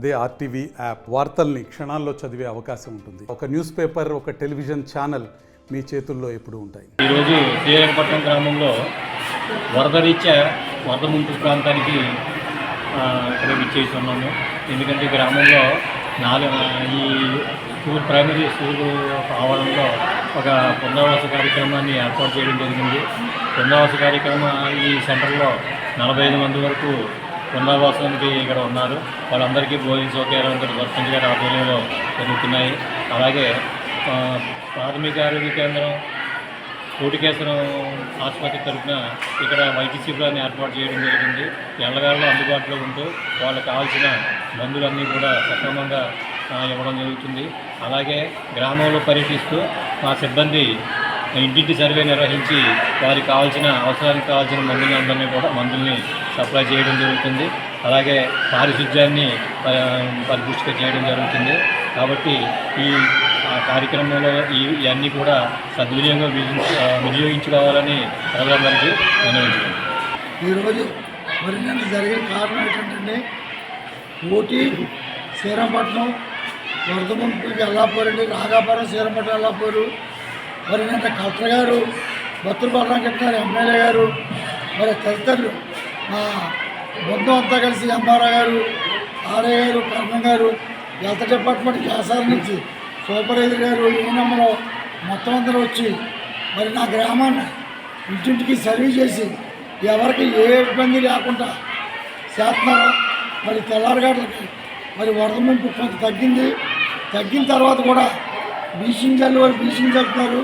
అదే RTV app వార్తల్ని క్షణాల్లో చదివే అవకాశం ఉంటుంది. ఒక న్యూస్ పేపర్, ఒక టెలివిజన్ ఛానల్ మీ చేతుల్లో ఎప్పుడూ ఉంటాయి. ఈరోజు శ్రీరంగపట్నం గ్రామంలో వరద ముంపు ప్రాంతానికి ఇక్కడ విచ్చేసి ఉన్నాము. ఎందుకంటే గ్రామంలో ఈ ప్రైమరీ స్కూల్ ఆవరణలో ఒక పునరావాస కార్యక్రమాన్ని ఏర్పాటు చేయడం జరిగింది. పునరావాస కార్యక్రమం ఈ సెంటర్లో 45 మంది వరకు పునరావాసానికి ఇక్కడ ఉన్నారు. వాళ్ళందరికీ భోజన సౌకర్యాలు సర్పంచ్ గారి ఆధ్వర్యంలో జరుగుతున్నాయి. అలాగే ప్రాథమిక ఆరోగ్య కేంద్రం కోటికేశ్వరం ఆసుపత్రి తరఫున ఇక్కడ వైద్య శిబిరాన్ని ఏర్పాటు చేయడం జరిగింది. ఎల్లవేళలో అందుబాటులో ఉంటూ వాళ్ళకి కావాల్సిన మందులన్నీ కూడా సక్రమంగా ఇవ్వడం జరుగుతుంది. అలాగే గ్రామంలో పర్యటిస్తూ మా సిబ్బంది ఇంటింటి సర్వే నిర్వహించి వారికి అవసరానికి కావాల్సిన మందుల్ని సప్లై చేయడం జరుగుతుంది. అలాగే పారిశుధ్యాన్ని పరిపుష్టిగా చేయడం జరుగుతుంది. కాబట్టి ఈ కార్యక్రమంలో ఇవన్నీ కూడా సద్వినియోగం వినియోగించుకోవాలని ప్రజలందరికీ విన్నవించుకుంటున్నాను. ఈరోజు మరి నేను జరిగిన కారణం ఏంటంటే ఊటీ, శ్రీరంగపట్నం, వరద ముంపుకి ఎల్లాపూర్ అండి, రాగాపురం, శ్రీరంగపట్నం, ఎల్లాపూరు. మరి నిన్న కలెక్టర్ గారు, బత్తుల బలరామకృష్ణ గారు, ఎమ్మెల్యే గారు, మరి తదితరులు మా బృందం అంతా కలిసి ఎంఆర్ఓ గారు, ఆర్ఏ గారు, కర్ణం గారు, హెల్త్ డిపార్ట్మెంట్ కేసాల నుంచి సూపర్వైజర్ గారు, ఈనమ్మలో మొత్తం అందరూ వచ్చి మరి నా గ్రామాన్ని ఇంటింటికి సర్వీస్ చేసి ఎవరికి ఏ ఇబ్బంది లేకుండా చేస్తున్నారో. మరి తెల్లారగట్లకి మరి వరద ముంపు కొంత తగ్గిన తర్వాత కూడా బీచింగ్ చల్లుతున్నారు.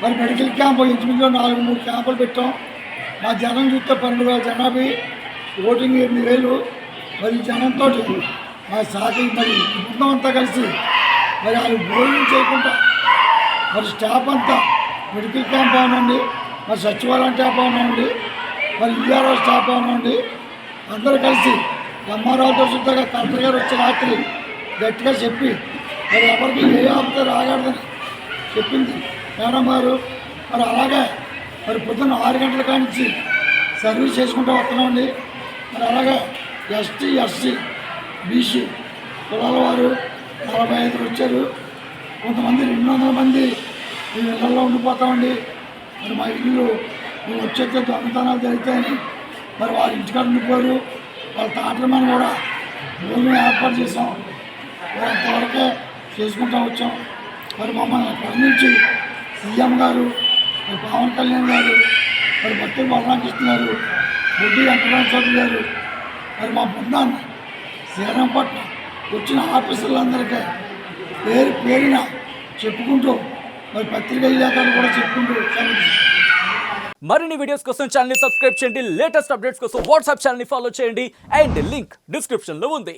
మరి మెడికల్ క్యాంపు ఇంచుమించులో 4-3 క్యాంపులు పెట్టాం. మా జనం చూస్తే 12,000 జనాభా, ఓటింగ్ 8,000. మరి జనంతో మా శాఖ మరి బృందం అంతా కలిసి మరి వాళ్ళు భోజనం చేయకుండా మరి స్టాఫ్ అంతా మెడికల్ క్యాంప్ అవనండి, మరి సచివాలయం స్టాఫ్ అవనండి, మరి ఈఆర్ఓ స్టాఫ్ అవనండి, అందరూ కలిసి ఎంఆర్ఓతో శుద్ధంగా కలెక్టర్ గారు వచ్చే రాత్రి గట్టిగా చెప్పి మరి ఎవరికి ఏ ఆపద రాగలదని చెప్పింది మేడం గారు. మరి అలాగే మరి పొద్దున్న 6 గంటల కానించి సర్వీస్ చేసుకుంటూ వస్తున్నామండి. మరి అలాగే ఎస్సీ బీసీ కులాల వారు 45 వచ్చారు. కొంతమంది 200 మంది ఈ ఇళ్లలో ఉండిపోతామండి. మరి మా ఇల్లు మేము వచ్చేస్తే దొంగతనాలు జరుగుతాయని మరి వాళ్ళ ఇంటికాడ ఉండిపోయారు. వాళ్ళ తాటల మనం కూడా భూమి ఏర్పాటు చేసాం. అంతవరకే చేసుకుంటూ వచ్చాం. మరి మమ్మల్ని అక్కడి నుంచి సీఎం గారు, మరి పవన్ కళ్యాణ్ గారు, మరి బత్తుల బలరామకృష్ణ గారు, బొడ్డి వెంకటరామస్వామి గారు, మరి మా బృందాన్ని శ్రీరంగపట్నం వచ్చిన ఆఫీసర్లందరికీ పేరున చెప్పుకుంటూ మరి పత్రికా ఇలాకాలు కూడా చెప్పుకుంటూ మరిన్ని వీడియోస్ కోసం ఛానల్ ని సబ్స్క్రైబ్ చేయండి. లేటెస్ట్ అప్డేట్స్ కోసం వాట్సాప్ ఛానల్ ని ఫాలో చేయండి. అండ్ లింక్ డిస్క్రిప్షన్ లో ఉంది.